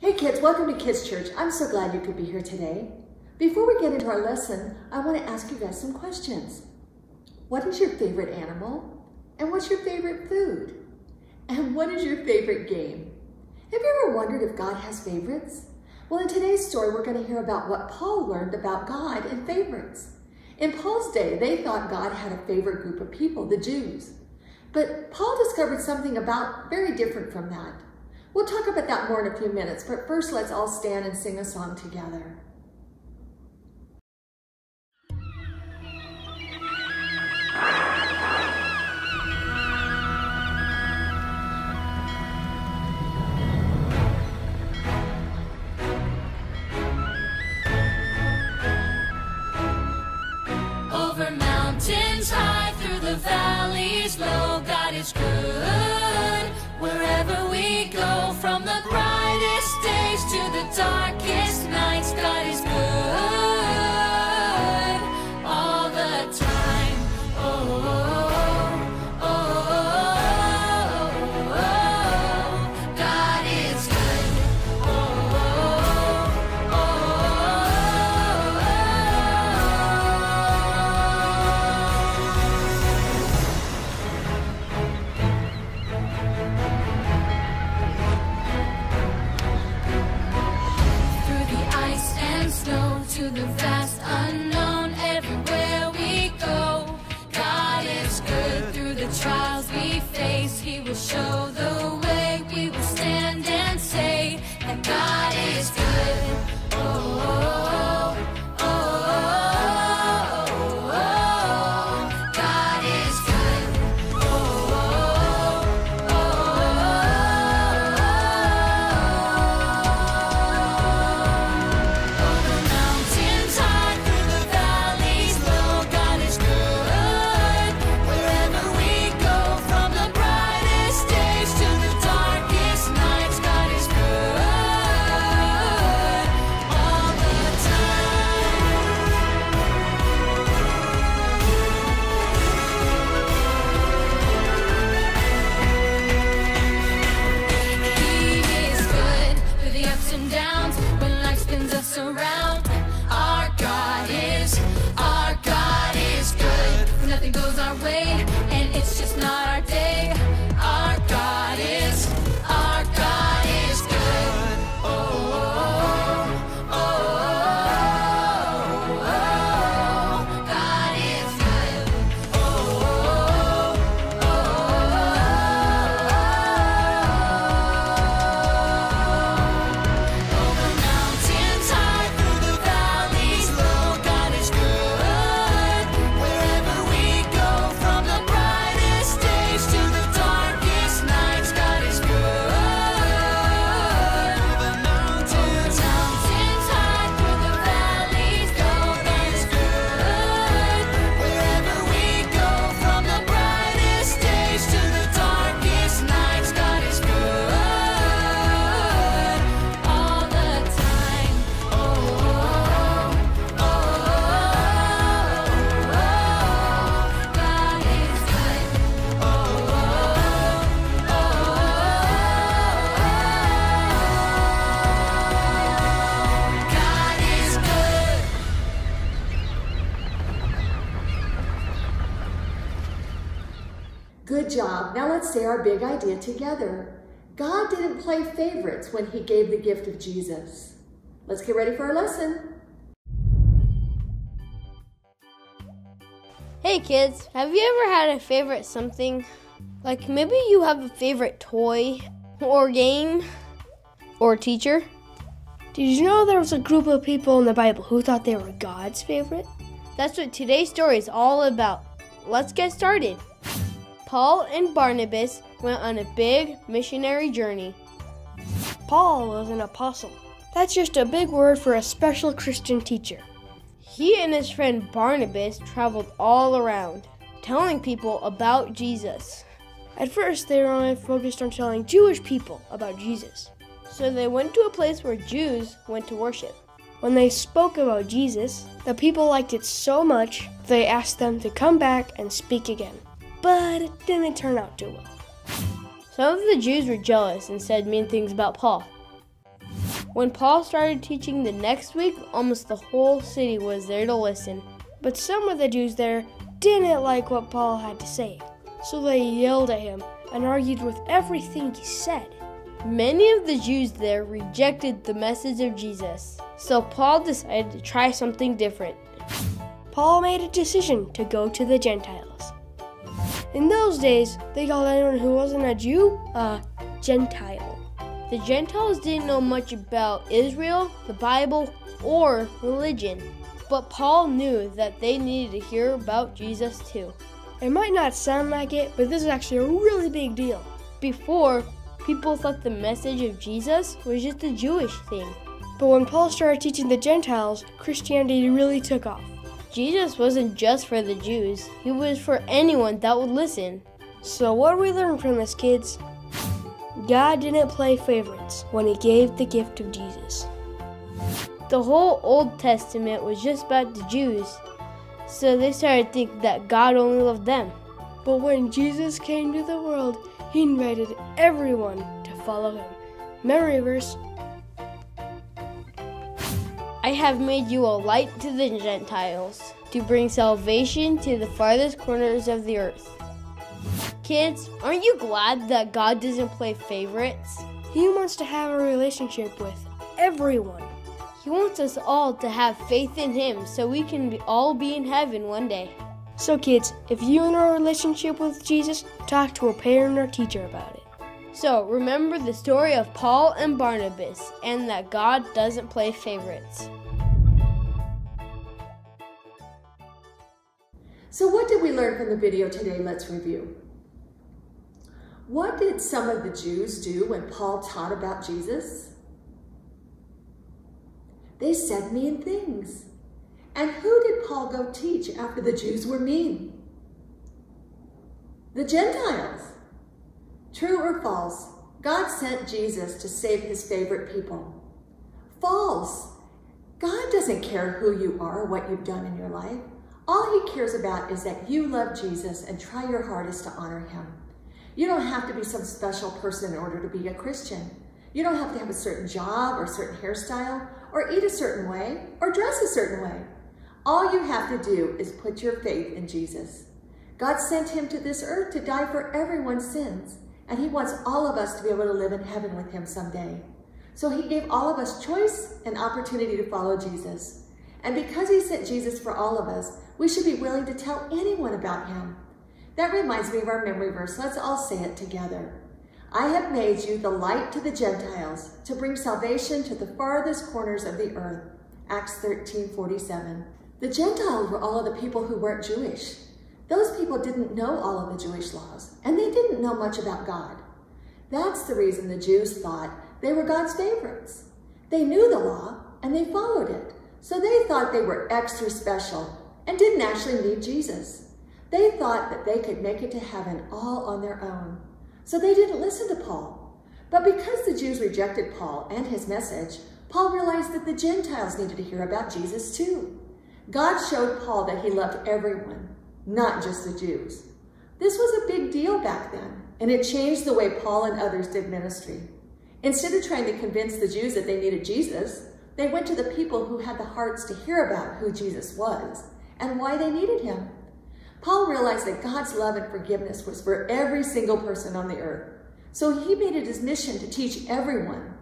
Hey kids, welcome to Kids Church. I'm so glad you could be here today. Before we get into our lesson, I want to ask you guys some questions. What is your favorite animal? And what's your favorite food? And what is your favorite game? Have you ever wondered if God has favorites? Well, in today's story, we're going to hear about what Paul learned about God and favorites. In Paul's day, they thought God had a favorite group of people, the Jews. But Paul discovered something very different from that. We'll talk about that more in a few minutes, but first let's all stand and sing a song together. Over mountains high, through the valleys low, God is good. Wherever we go, from the brightest days to the darkest nights, God is good all the time. Oh, oh, oh, oh, oh, God is good. Oh, oh, to the vast unknown, everywhere we go, God is good. Through the trials we face, He will show the way. We will stand and say that God is good. Oh, oh, oh, oh, oh, oh, God is good. Oh, oh, oh, around. Our God is good. When nothing goes our way, and it's just not our day. Our God is good. Oh, oh, oh, oh, oh, God is good. Oh, oh, oh, oh, over mountains high, through the valleys low, God is good. Wherever we go, from the brightest days to the darkest nights, God is good. Over mountains high, through the valleys low, God is good. Wherever we go, from the brightest days to the darkest nights, God is good all the time. Oh, oh, oh, oh, God is good. Oh, oh, oh, God is good. Good job. Now let's say our big idea together. God didn't play favorites when He gave the gift of Jesus. Let's get ready for our lesson. Hey kids, have you ever had a favorite something? Like maybe you have a favorite toy or game or teacher? Did you know there was a group of people in the Bible who thought they were God's favorite? That's what today's story is all about. Let's get started. Paul and Barnabas went on a big missionary journey. Paul was an apostle. That's just a big word for a special Christian teacher. He and his friend Barnabas traveled all around, telling people about Jesus. At first, they were only focused on telling Jewish people about Jesus. So they went to a place where Jews went to worship. When they spoke about Jesus, the people liked it so much, they asked them to come back and speak again. But it didn't turn out too well. Some of the Jews were jealous and said mean things about Paul. When Paul started teaching the next week, almost the whole city was there to listen. But some of the Jews there didn't like what Paul had to say, so they yelled at him and argued with everything he said. Many of the Jews there rejected the message of Jesus, so Paul decided to try something different. Paul made a decision to go to the Gentiles. In those days, they called anyone who wasn't a Jew a Gentile. The Gentiles didn't know much about Israel, the Bible, or religion, but Paul knew that they needed to hear about Jesus too. It might not sound like it, but this is actually a really big deal. Before, people thought the message of Jesus was just a Jewish thing. But when Paul started teaching the Gentiles, Christianity really took off. Jesus wasn't just for the Jews, he was for anyone that would listen. So what do we learn from this, kids? God didn't play favorites when he gave the gift of Jesus. The whole Old Testament was just about the Jews, so they started thinking that God only loved them. But when Jesus came to the world, he invited everyone to follow him. Memory verse. I have made you a light to the Gentiles, to bring salvation to the farthest corners of the earth. Kids, aren't you glad that God doesn't play favorites? He wants to have a relationship with everyone. He wants us all to have faith in him so we can all be in heaven one day. So kids, if you're in a relationship with Jesus, talk to a parent or teacher about it. So remember the story of Paul and Barnabas and that God doesn't play favorites. So what did we learn from the video today? Let's review. What did some of the Jews do when Paul taught about Jesus? They said mean things. And who did Paul go teach after the Jews were mean? The Gentiles. True or false? God sent Jesus to save his favorite people. False. God doesn't care who you are or what you've done in your life. All he cares about is that you love Jesus and try your hardest to honor him. You don't have to be some special person in order to be a Christian. You don't have to have a certain job or a certain hairstyle or eat a certain way or dress a certain way. All you have to do is put your faith in Jesus. God sent him to this earth to die for everyone's sins, and he wants all of us to be able to live in heaven with him someday. So he gave all of us choice and opportunity to follow Jesus. And because he sent Jesus for all of us, we should be willing to tell anyone about him. That reminds me of our memory verse. Let's all say it together. I have made you the light to the Gentiles, to bring salvation to the farthest corners of the earth. Acts 13:47. The Gentiles were all of the people who weren't Jewish. Those people didn't know all of the Jewish laws, and they didn't know much about God. That's the reason the Jews thought they were God's favorites. They knew the law, and they followed it, so they thought they were extra special and didn't actually need Jesus. They thought that they could make it to heaven all on their own, so they didn't listen to Paul. But because the Jews rejected Paul and his message, Paul realized that the Gentiles needed to hear about Jesus too. God showed Paul that he loved everyone, not just the Jews. This was a big deal back then, and it changed the way Paul and others did ministry. Instead of trying to convince the Jews that they needed Jesus, they went to the people who had the hearts to hear about who Jesus was and why they needed him. Paul realized that God's love and forgiveness was for every single person on the earth. So he made it his mission to teach everyone,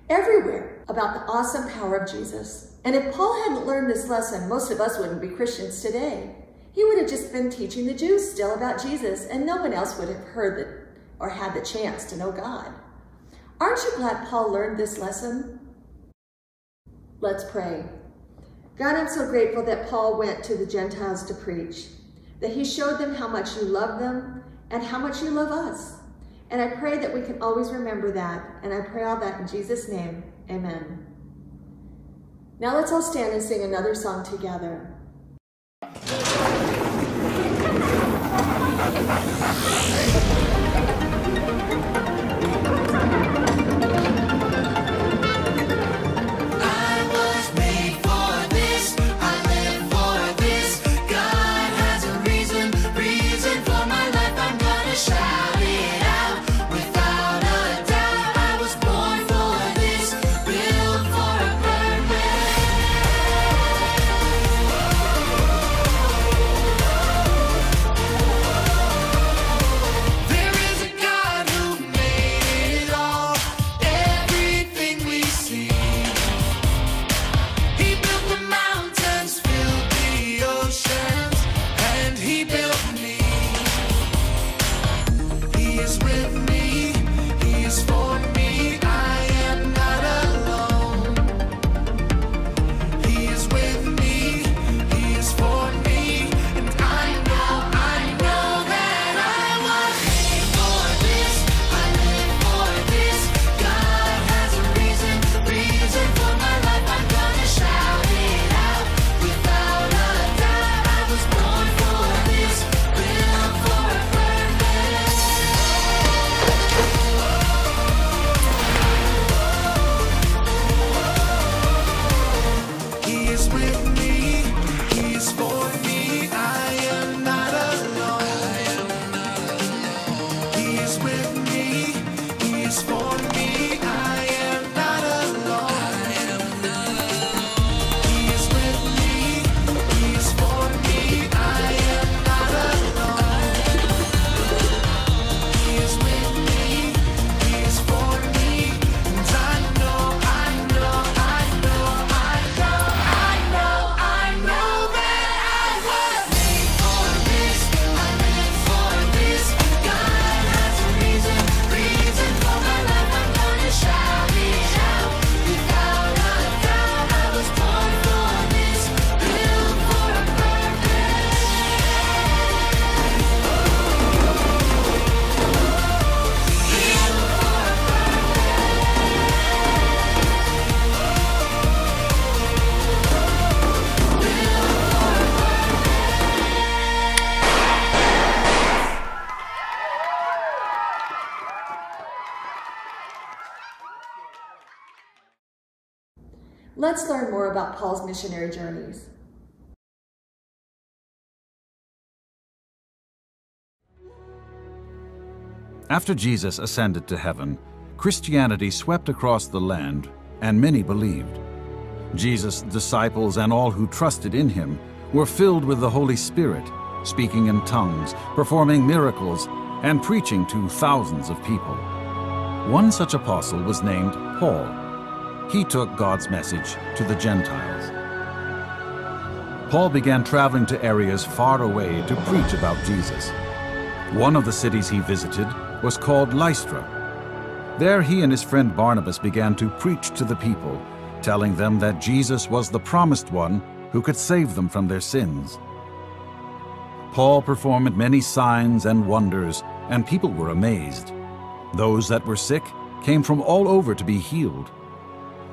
everywhere, about the awesome power of Jesus. And if Paul hadn't learned this lesson, most of us wouldn't be Christians today. He would have just been teaching the Jews still about Jesus, and no one else would have heard it or had the chance to know God. Aren't you glad Paul learned this lesson? Let's pray. God, I'm so grateful that Paul went to the Gentiles to preach, that he showed them how much you love them and how much you love us. And I pray that we can always remember that, and I pray all that in Jesus' name, amen. Now let's all stand and sing another song together. Shout it out without a doubt. I was born for this. Let's learn more about Paul's missionary journeys. After Jesus ascended to heaven, Christianity swept across the land, and many believed. Jesus' disciples and all who trusted in him were filled with the Holy Spirit, speaking in tongues, performing miracles, and preaching to thousands of people. One such apostle was named Paul. He took God's message to the Gentiles. Paul began traveling to areas far away to preach about Jesus. One of the cities he visited was called Lystra. There he and his friend Barnabas began to preach to the people, telling them that Jesus was the promised one who could save them from their sins. Paul performed many signs and wonders, and people were amazed. Those that were sick came from all over to be healed.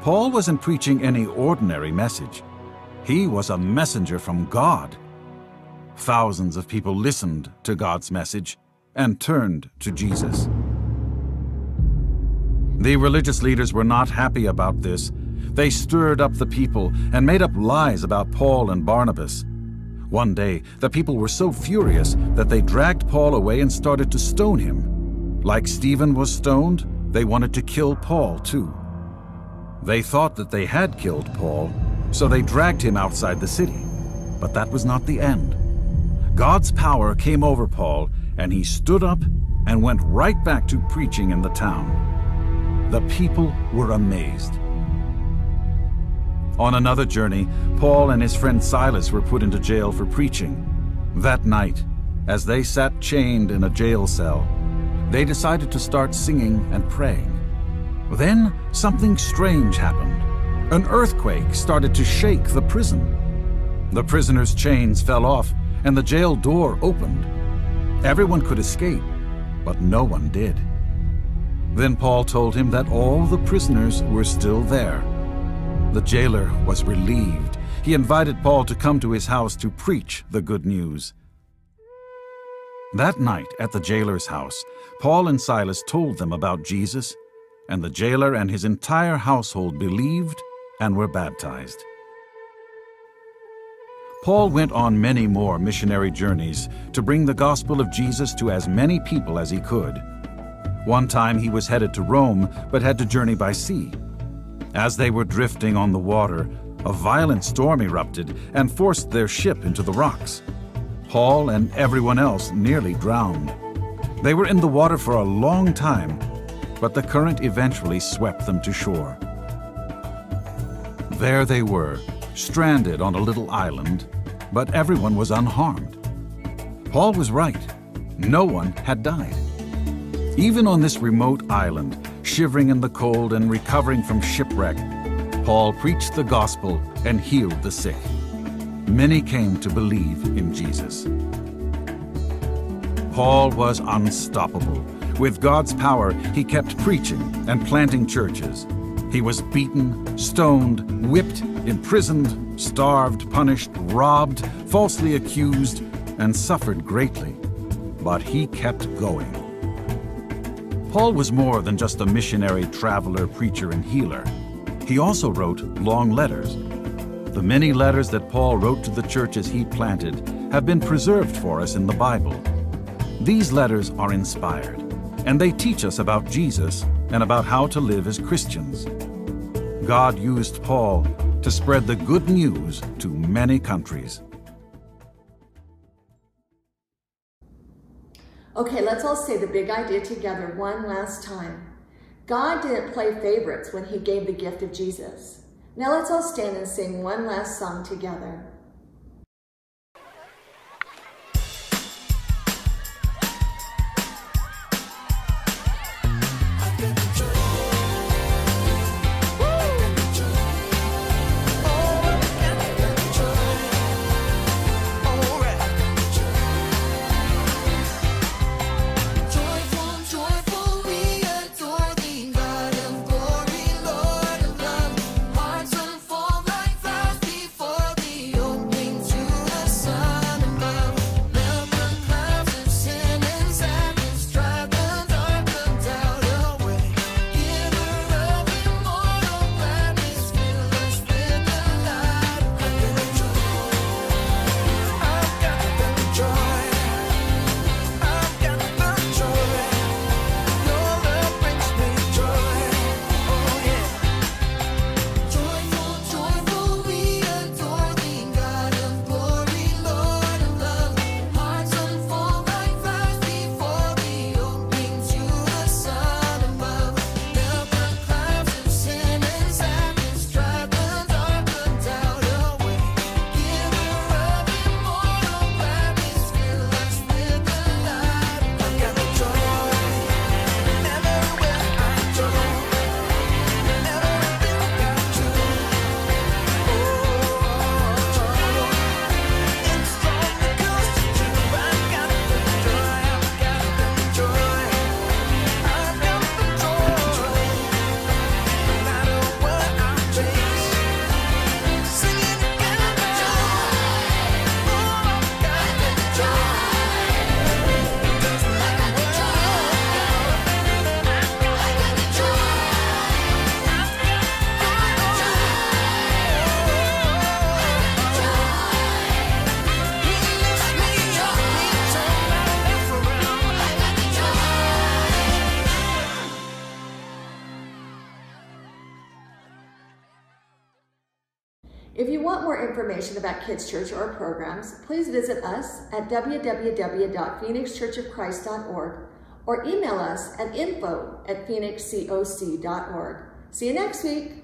Paul wasn't preaching any ordinary message. He was a messenger from God. Thousands of people listened to God's message and turned to Jesus. The religious leaders were not happy about this. They stirred up the people and made up lies about Paul and Barnabas. One day, the people were so furious that they dragged Paul away and started to stone him. Like Stephen was stoned, they wanted to kill Paul too. They thought that they had killed Paul, so they dragged him outside the city. But that was not the end. God's power came over Paul, and he stood up and went right back to preaching in the town. The people were amazed. On another journey, Paul and his friend Silas were put into jail for preaching. That night, as they sat chained in a jail cell, they decided to start singing and praying. Then something strange happened. An earthquake started to shake the prison. The prisoners' chains fell off, and the jail door opened. Everyone could escape, but no one did. Then Paul told him that all the prisoners were still there. The jailer was relieved. He invited Paul to come to his house to preach the good news. That night at the jailer's house, Paul and Silas told them about Jesus, and the jailer and his entire household believed and were baptized. Paul went on many more missionary journeys to bring the gospel of Jesus to as many people as he could. One time he was headed to Rome, but had to journey by sea. As they were drifting on the water, a violent storm erupted and forced their ship into the rocks. Paul and everyone else nearly drowned. They were in the water for a long time, but the current eventually swept them to shore. There they were, stranded on a little island, but everyone was unharmed. Paul was right. No one had died. Even on this remote island, shivering in the cold and recovering from shipwreck, Paul preached the gospel and healed the sick. Many came to believe in Jesus. Paul was unstoppable. With God's power, he kept preaching and planting churches. He was beaten, stoned, whipped, imprisoned, starved, punished, robbed, falsely accused, and suffered greatly. But he kept going. Paul was more than just a missionary, traveler, preacher, and healer. He also wrote long letters. The many letters that Paul wrote to the churches he planted have been preserved for us in the Bible. These letters are inspired, and they teach us about Jesus and about how to live as Christians. God used Paul to spread the good news to many countries. Okay, let's all say the big idea together one last time. God didn't play favorites when he gave the gift of Jesus. Now let's all stand and sing one last song together. Hearts unfold like flowers before the If you want more information about Kids Church or our programs, please visit us at www.phoenixchurchofchrist.org or email us at info@phoenixcoc.org. See you next week.